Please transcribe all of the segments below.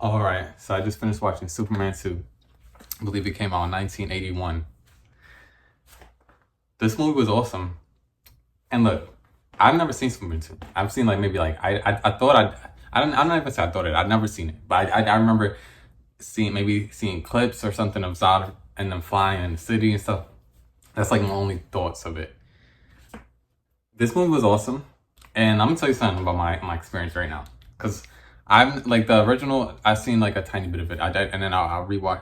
All right, so I just finished watching Superman 2. I believe it came out in 1981. This movie was awesome. And look, I've never seen Superman 2. I've seen like maybe like I thought I'm not even say I thought it. I'd never seen it, but I remember seeing clips or something of Zod and them flying in the city and stuff. That's like my only thoughts of it. This movie was awesome, and I'm gonna tell you something about my experience right now, because I'm like the original. I've seen like a tiny bit of it. And then I'll rewatch.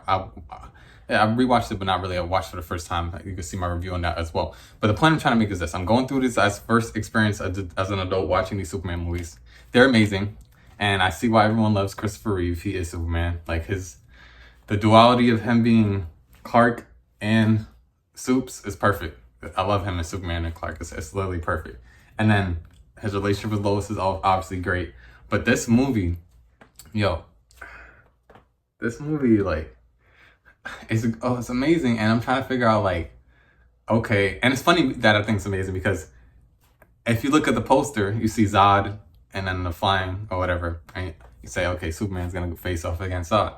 Yeah, I rewatched it, but not really. I watched it for the first time. You can see my review on that as well. But the point I'm trying to make is this: I'm going through this as first experience as an adult watching these Superman movies. They're amazing, and I see why everyone loves Christopher Reeve. He is Superman. Like the duality of him being Clark and Supes is perfect. I love him as Superman and Clark. It's literally perfect. And then his relationship with Lois is obviously great. But this movie, yo, like it's amazing. And I'm trying to figure out like, okay. And it's funny that I think it's amazing because if you look at the poster, you see Zod and then the flying or whatever, and you say, okay, Superman's gonna face off against Zod.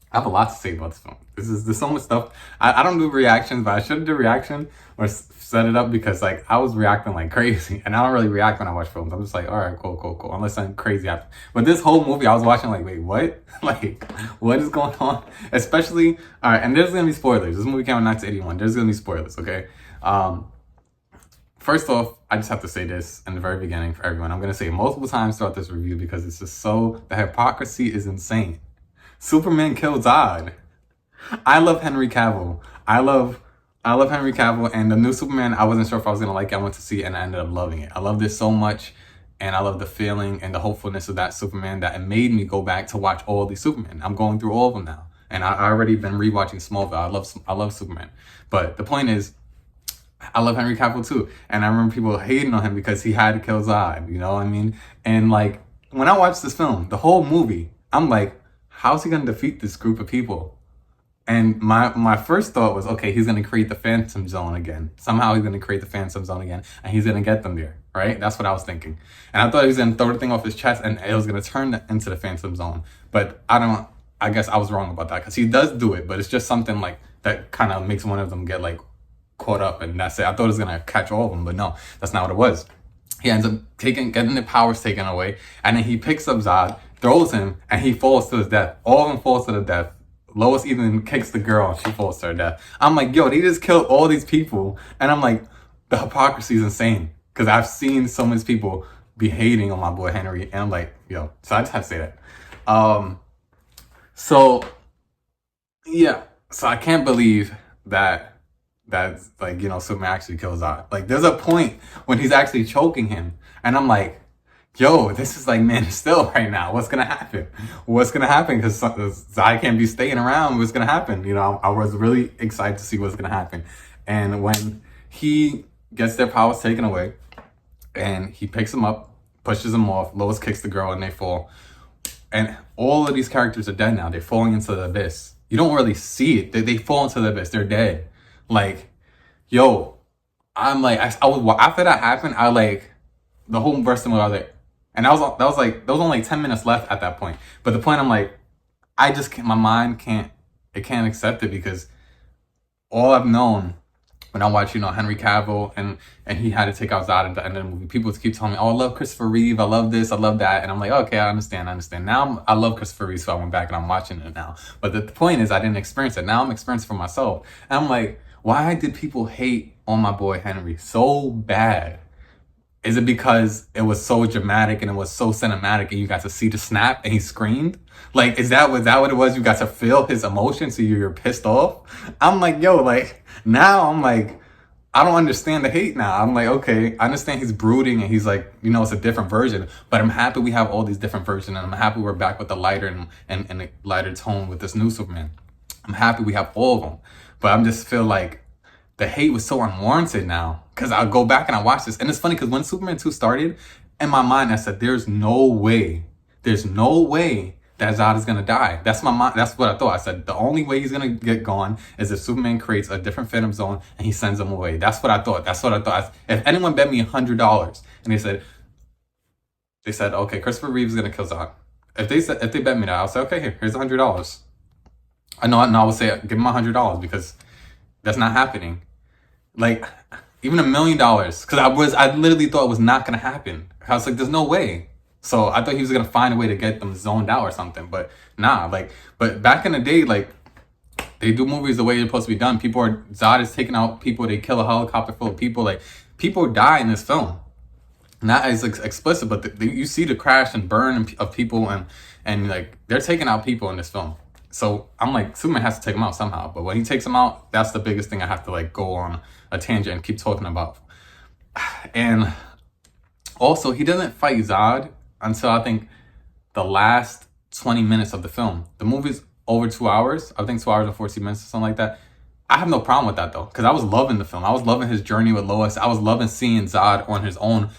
I have a lot to say about this film. There's so much stuff. I don't do reactions, but I should do reaction or set it up because like I was reacting like crazy, and I don't really react when I watch films. I'm just like, all right, cool, unless I'm crazy after. But this whole movie, I was watching like, wait, what? Like, what is going on? Especially, all right, and there's gonna be spoilers. This movie came out in 1981. There's gonna be spoilers, okay? First off, I just have to say this in the very beginning for everyone. I'm gonna say it multiple times throughout this review because it's just the hypocrisy is insane. Superman killed Zod. I love Henry Cavill. I love Henry Cavill, and the new Superman, I wasn't sure if I was gonna like it. I went to see it and I ended up loving it. I loved it so much, and I love the feeling and the hopefulness of that Superman that it made me go back to watch all these Superman. I'm going through all of them now. And I already been rewatching Smallville. I love Superman. But the point is, I love Henry Cavill too. And I remember people hating on him because he had to kill Zod, you know what I mean? And like, when I watched this film, the whole movie, I'm like, how's he gonna defeat this group of people? And my first thought was, okay, he's gonna create the Phantom Zone again. Somehow he's gonna create the Phantom Zone again, and he's gonna get them there, right? That's what I was thinking. And I thought he was gonna throw the thing off his chest, and it was gonna turn into the Phantom Zone. But I guess I was wrong about that, because he does do it, but it's just something like that kind of makes one of them get like caught up, and that's it. I thought it was gonna catch all of them, but no, that's not what it was. He ends up getting the powers taken away, and then he picks up Zod, throws him, and he falls to his death. All of them falls to the death. Lois even kicks the girl, and she falls to her death. I'm like, yo, they just killed all these people, and I'm like, the hypocrisy is insane, because I've seen so many people be hating on my boy Henry, and I'm like, yo, so I just have to say that. So yeah, so I can't believe that's like, you know, Superman actually kills Zod. Like, there's a point when he's actually choking him, and I'm like, yo, this is like Man of Steel right now. What's gonna happen? What's gonna happen? Because Zod can't be staying around. What's gonna happen? You know, I was really excited to see what's gonna happen. And when he gets their powers taken away, and he picks them up, pushes them off, Lois kicks the girl, and they fall. And all of these characters are dead now. They're falling into the abyss. You don't really see it. They fall into the abyss. They're dead. Like, yo, I'm like, I was after that happened. I like the whole burst of I was like. And that was only like 10 minutes left at that point. But the point, I'm like, I just can't, my mind can't accept it, because all I've known when I watch, you know, Henry Cavill and he had to take out Zod at the end of the movie, people keep telling me, oh, I love Christopher Reeve, I love this, I love that. And I'm like, okay, I understand. Now I love Christopher Reeve, so I went back and I'm watching it now. But the point is, I didn't experience it. Now I'm experiencing it for myself. And I'm like, why did people hate on my boy Henry so bad? Is it because it was so dramatic and it was so cinematic and you got to see the snap and he screamed? Like, was that what it was? You got to feel his emotions, so you're pissed off? I'm like, yo, like, now I'm like, I don't understand the hate now. I'm like, okay, I understand he's brooding and he's like, you know, it's a different version, but I'm happy we have all these different versions, and I'm happy we're back with the lighter and the lighter tone with this new Superman. I'm happy we have all of them, but I'm just feel like the hate was so unwarranted now, because I'll go back and I watch this. And it's funny because when Superman 2 started, in my mind, I said, there's no way that Zod is going to die. That's my mind. That's what I thought. I said, the only way he's going to get gone is if Superman creates a different Phantom Zone and he sends him away. That's what I thought. If anyone bet me $100 and they said, okay, Christopher Reeve is going to kill Zod, if they bet me that, I'll say, okay, here's $100. I know, and I would say give them $100 because that's not happening. Like even $1,000,000, because I literally thought it was not gonna happen. I was like, there's no way. So I thought he was gonna find a way to get them zoned out or something, but nah. Like, but back in the day, like they do movies the way they're supposed to be done. Zod is taking out people. They kill a helicopter full of people. Like people die in this film. Not as explicit, but you see the crash and burn of people, and like they're taking out people in this film. So I'm like, Superman has to take them out somehow. But when he takes them out, that's the biggest thing I have to like go on a tangent and keep talking about. And also, he doesn't fight Zod until I think the last 20 minutes of the film. The movie's over 2 hours. I think 2 hours and 14 minutes or something like that. I have no problem with that though, because I was loving the film. I was loving his journey with Lois. I was loving seeing Zod on his own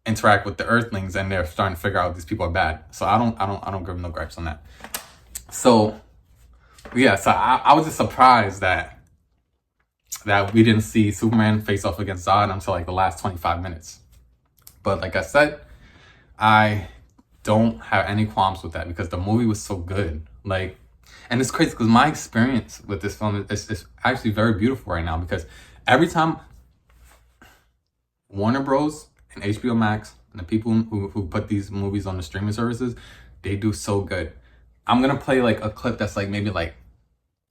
interact with the Earthlings, and they're starting to figure out these people are bad. So I don't give him no gripes on that. So yeah, so I was just surprised that we didn't see Superman face off against Zod until like the last 25 minutes. But like I said, I don't have any qualms with that because the movie was so good. Like, and it's crazy because my experience with this film is actually very beautiful right now, because every time Warner Bros. And HBO Max and the people who put these movies on the streaming services, they do so good. I'm gonna play like a clip that's like maybe like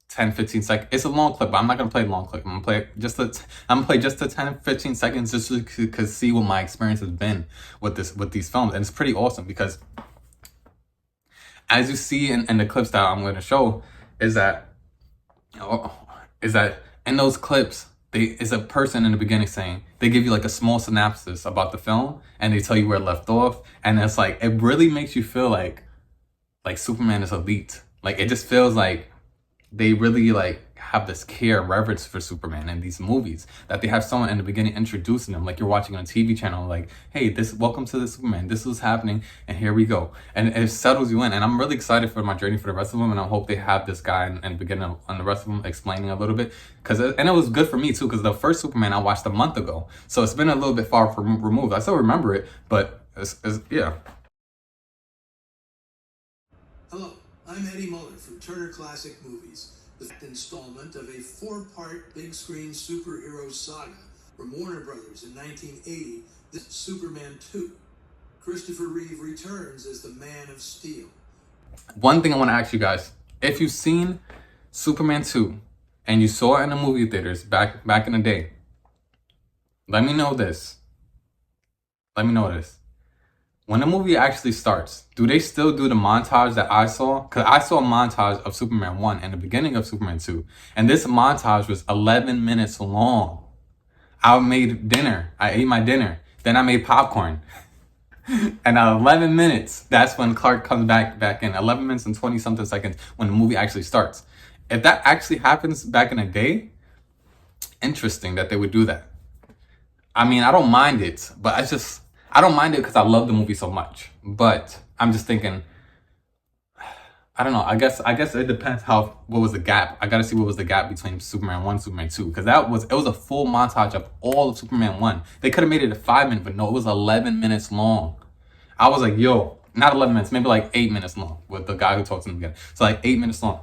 10-15 seconds. It's a long clip, but I'm not gonna play a long clip. I'm gonna play just the 10-15 seconds just to see what my experience has been with these films. And it's pretty awesome because as you see in the clips that I'm gonna show, is that in those clips, is a person in the beginning saying, they give you like a small synopsis about the film and they tell you where it left off, and it's like it really makes you feel like Superman is elite. Like it just feels like they really like have this care and reverence for Superman in these movies, that they have someone in the beginning introducing them, like you're watching on a TV channel, like, hey, welcome to the Superman, this is happening, and here we go. And it settles you in, and I'm really excited for my journey for the rest of them, and I hope they have this guy in the beginning and the rest of them explaining a little bit, and it was good for me too, because the first Superman I watched a month ago, so it's been a little bit far from removed. I still remember it, but it's yeah. Hello, I'm Eddie Muller from Turner Classic Movies, the fifth installment of a 4-part big-screen superhero saga from Warner Brothers in 1980. This is Superman 2. Christopher Reeve returns as the Man of Steel. One thing I want to ask you guys, if you've seen Superman 2 and you saw it in the movie theaters back in the day, let me know this. When the movie actually starts, do they still do the montage that I saw? Because I saw a montage of Superman 1 and the beginning of Superman 2. And this montage was 11 minutes long. I made dinner. I ate my dinner. Then I made popcorn. And 11 minutes, that's when Clark comes back in. 11 minutes and 20-something seconds when the movie actually starts. If that actually happens back in the day, interesting that they would do that. I mean, I don't mind it, but I don't mind it because I love the movie so much. But I'm just thinking, I don't know. I guess it depends what was the gap. I gotta see what was the gap between Superman 1 and Superman 2. Because it was a full montage of all of Superman 1. They could have made it a 5-minute, but no, it was 11 minutes long. I was like, yo, not 11 minutes, maybe like 8 minutes long with the guy who talks in the beginning. So like 8 minutes long.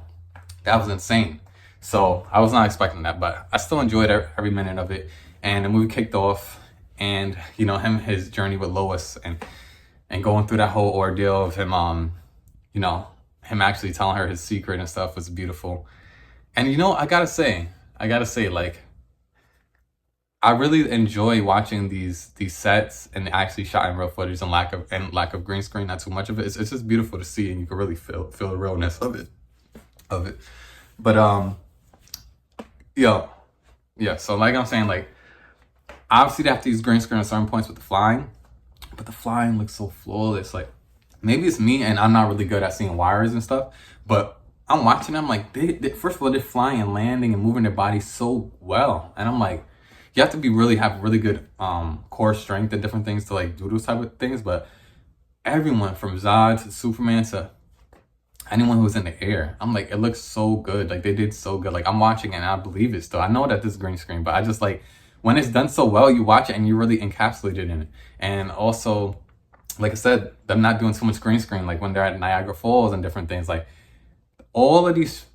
That was insane. So I was not expecting that, but I still enjoyed every minute of it. And the movie kicked off. And you know, his journey with Lois and going through that whole ordeal of him, him actually telling her his secret and stuff was beautiful. And you know, I gotta say, like, I really enjoy watching these sets and actually shot in real footage and lack of green screen, not too much of it. It's just beautiful to see, and you can really feel the realness of it. But yeah. So like I'm saying, like, obviously they have to use green screen at certain points with the flying, but the flying looks so flawless. Like, maybe it's me and I'm not really good at seeing wires and stuff, but I'm watching them, like, they first of all, they're flying and landing and moving their bodies so well. And I'm like, you have to have really good core strength and different things to like do those type of things. But everyone from Zod to Superman to anyone who's in the air, I'm like, it looks so good. Like, they did so good. Like, I'm watching it and I believe it still. I know that this is green screen, but I just like, when it's done so well, you watch it and you're really encapsulated in it. And also, like I said, them not doing too much green screen, like when they're at Niagara Falls and different things, like all of these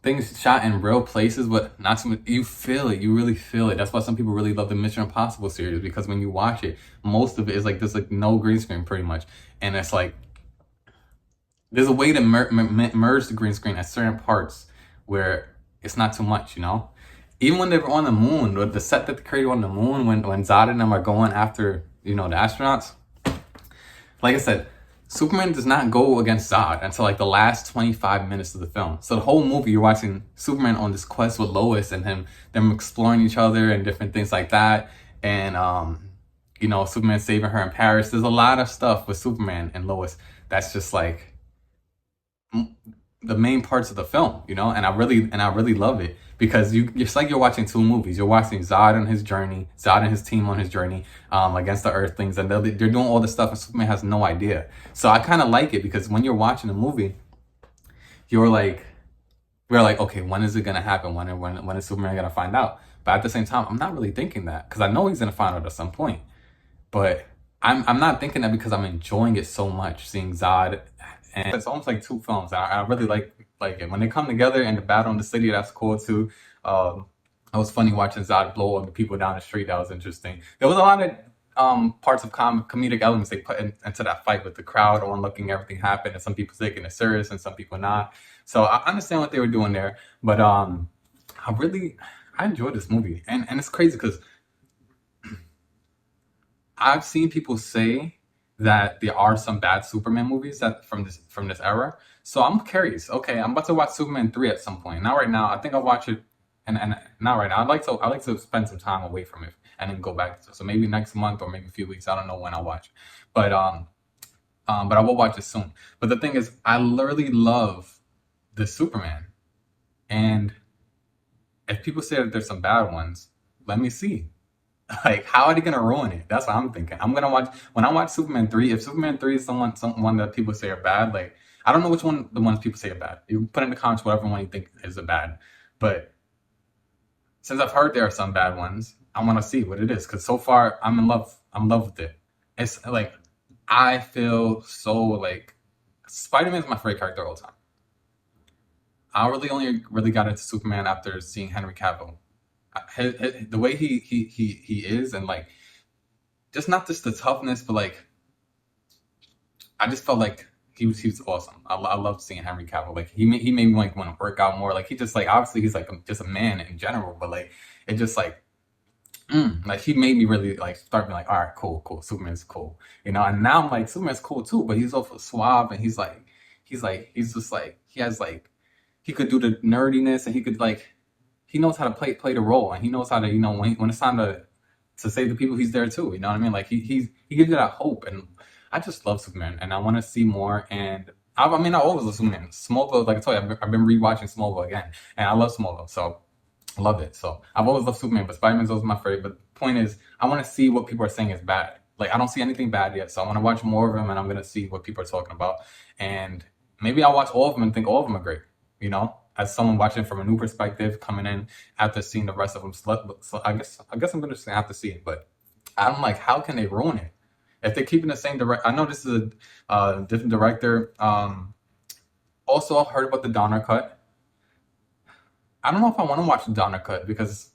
things shot in real places, but not too much. You feel it. You really feel it. That's why some people really love the Mission Impossible series, because when you watch it, most of it is like there's like no green screen pretty much, and it's like there's a way to merge the green screen at certain parts where it's not too much, you know. Even when they were on the moon, the set that they created on the moon, when Zod and them are going after, you know, the astronauts, like I said, Superman does not go against Zod until like the last 25 minutes of the film. So the whole movie, you're watching Superman on this quest with Lois and them exploring each other and different things like that. And, you know, Superman saving her in Paris. There's a lot of stuff with Superman and Lois that's just like the main parts of the film, you know, and I really love it, because it's like you're watching two movies. You're watching Zod on his journey, Zod and his team on his journey against the Earthlings, and they're doing all this stuff, and Superman has no idea. So I kind of like it, because when you're watching a movie, you're like, we're like, okay, when is it gonna happen? When is Superman gonna find out? But at the same time, I'm not really thinking that, because I know he's gonna find out at some point. But I'm not thinking that, because I'm enjoying it so much, seeing Zod, and it's almost like two films. I really like it when they come together, and the battle in the city. That's cool too. It was funny watching Zod blow up the people down the street. That was interesting. There was a lot of parts of comedic elements they put into that fight, with the crowd on looking everything happen, and some people taking it serious and some people not. So I understand what they were doing there, but I enjoyed this movie, and it's crazy because I've seen people say that there are some bad Superman movies that from this era. So I'm curious. Okay, I'm about to watch Superman 3 at some point. Not right now. I think I'll watch it, and not right now. I like to spend some time away from it and then go back. So maybe next month or maybe a few weeks. I don't know when I'll watch. But but I will watch it soon. But the thing is, I literally love the Superman. And if people say that there's some bad ones, let me see. Like, how are they gonna ruin it? That's what I'm thinking. I'm gonna watch when I watch Superman 3. If Superman 3 is someone that people say are bad, like I don't know which one the ones people say are bad. You put in the comments whatever one you think is a bad. But since I've heard there are some bad ones, I want to see what it is, because so far I'm in love. I'm in love with it. It's like I feel so like Spider-Man is my favorite character of all time. I really only really got into Superman after seeing Henry Cavill. The way he is, and like just not just the toughness, but like I just felt like he was awesome. I loved seeing Henry Cavill. Like he made me like want to work out more. Like he just like obviously he's like just a man in general, but like it just like he made me really like start being like, all right, cool, Superman's cool, you know. And now I'm like, Superman's cool too, but he's also suave, and he's just like he has like he could do the nerdiness, and he could like he knows how to play the role, and he knows how to, you know, when it's time to save the people, he's there too. You know what I mean? Like he gives you that hope, and I just love Superman, and I want to see more. And I mean, I always love Superman. Smallville, like I told you, I've been rewatching Smallville again, and I love Smallville, so I love it. So I've always loved Superman, but Spider-Man's always my favorite. But the point is, I want to see what people are saying is bad. Like I don't see anything bad yet, so I want to watch more of them, and I'm gonna see what people are talking about, and maybe I'll watch all of them and think all of them are great. You know, as someone watching from a new perspective, coming in after seeing the rest of them. So I guess I'm gonna just have to see it. But I'm like, how can they ruin it if they're keeping the same direct? I know this is a different director. Also, I've heard about the Donner cut. I don't know if I want to watch the Donner cut, because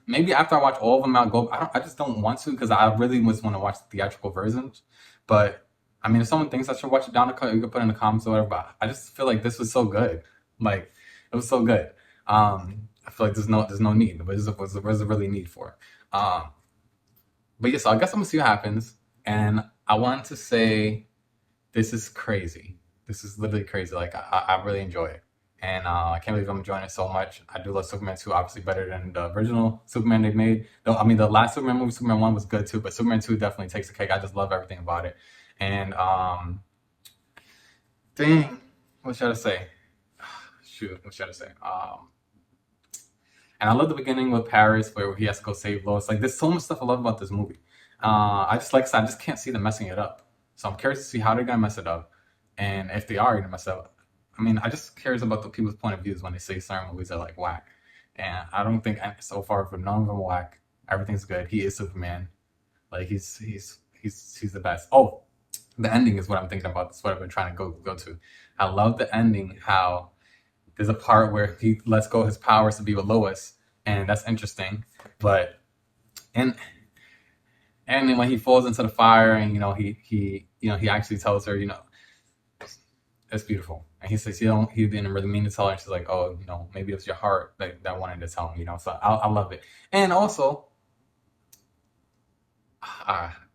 maybe after I watch all of them, I'll go. I just don't want to, because I really just want to watch the theatrical versions. But I mean, if someone thinks I should watch the Donner cut, you can put in the comments or whatever. But I just feel like this was so good. Like it was so good. I feel like there's no need. Where's there really need for? But yeah, so I guess I'm gonna see what happens. And I want to say this is crazy. This is literally crazy. Like I really enjoy it, and I can't believe I'm enjoying it so much. I do love Superman 2, obviously better than the original Superman they made. Though I mean, the last Superman movie, Superman 1, was good too, but Superman 2 definitely takes the cake. I just love everything about it. And dang, what should I say? Shoot, what should I say? And I love the beginning with Paris, where he has to go save Lois. Like, there's so much stuff I love about this movie. I just like I said, I just can't see them messing it up. So I'm curious to see how they're gonna mess it up, and if they are gonna mess it up. I mean, I just curious about the people's point of views when they say certain movies are like whack. And I don't think so far for none of them whack. Everything's good. He is Superman. Like he's the best. Oh, the ending is what I'm thinking about. That's what I've been trying to go to. I love the ending. How there's a part where he lets go of his powers to be with Lois, and that's interesting. But and and then when he falls into the fire, and he actually tells her, it's beautiful. And he says he didn't really mean to tell her. And she's like, oh, maybe it was your heart that wanted to tell him. So I love it. And also,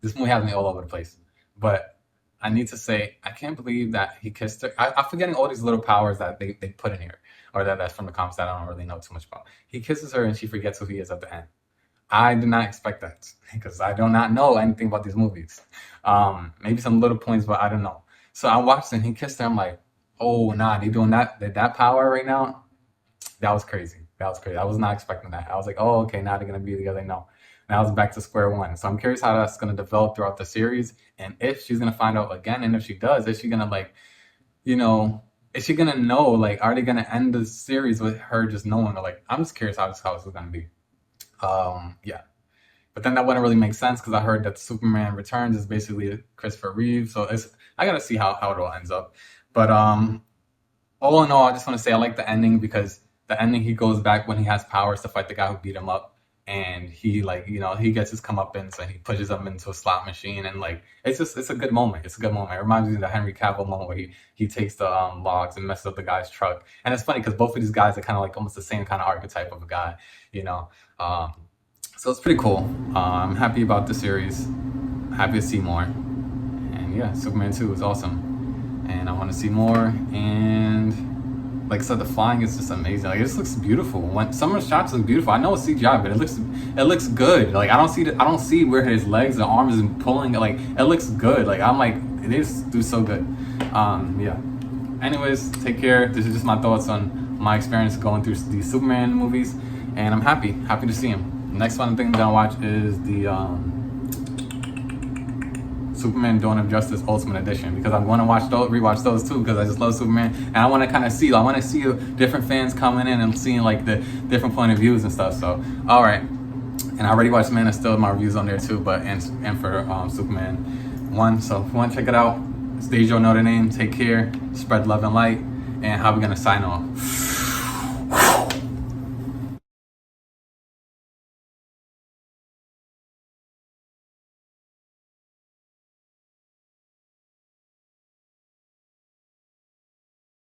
this movie has me all over the place. But I need to say, I can't believe that he kissed her. I'm forgetting all these little powers that they put in here, or that's from the comics that I don't really know too much about. He kisses her and she forgets who he is at the end. I did not expect that because I do not know anything about these movies. Maybe some little points, but I don't know. So I watched it and he kissed her. I'm like, oh, nah, they doing that power right now? That was crazy. That was crazy. I was not expecting that. I was like, oh, okay, now they're going to be together. No. Now it's back to square one. So I'm curious how that's going to develop throughout the series. And if she's going to find out again, and if she does, is she going to is she going to know, are they going to end the series with her just knowing? I'm just curious how this is going to be. Yeah. But then that wouldn't really make sense because I heard that Superman Returns is basically Christopher Reeve. So I got to see how it all ends up. But all in all, I just want to say I like the ending because the ending, he goes back when he has powers to fight the guy who beat him up. And he he gets his comeuppance and he pushes him into a slot machine. And it's a good moment. It's a good moment. It reminds me of the Henry Cavill moment where he takes the logs and messes up the guy's truck. And it's funny because both of these guys are kind of almost the same kind of archetype of a guy, So it's pretty cool. I'm happy about the series. Happy to see more. And yeah, Superman 2 is awesome. And I want to see more. And like I said, the flying is just amazing. It just looks beautiful. When some of the shots look beautiful, I know it's CGI, but it looks good. I don't see where his legs and arms is pulling. It looks good. I'm like, they just do so good. Yeah. Anyways, take care. This is just my thoughts on my experience going through these Superman movies, and I'm happy to see him. The next one thing I'm gonna watch is the Superman Dawn of Justice Ultimate Edition because I'm going to rewatch those too because I just love Superman and I want to kind of see. I want to see different fans coming in and seeing the different point of views and stuff. So all right, and I already watched Man of Steel. My reviews on there too, but and for Superman 1. So if you want to check it out, it's Dejo Notre Dame. Take care, spread love and light, and how we gonna sign off.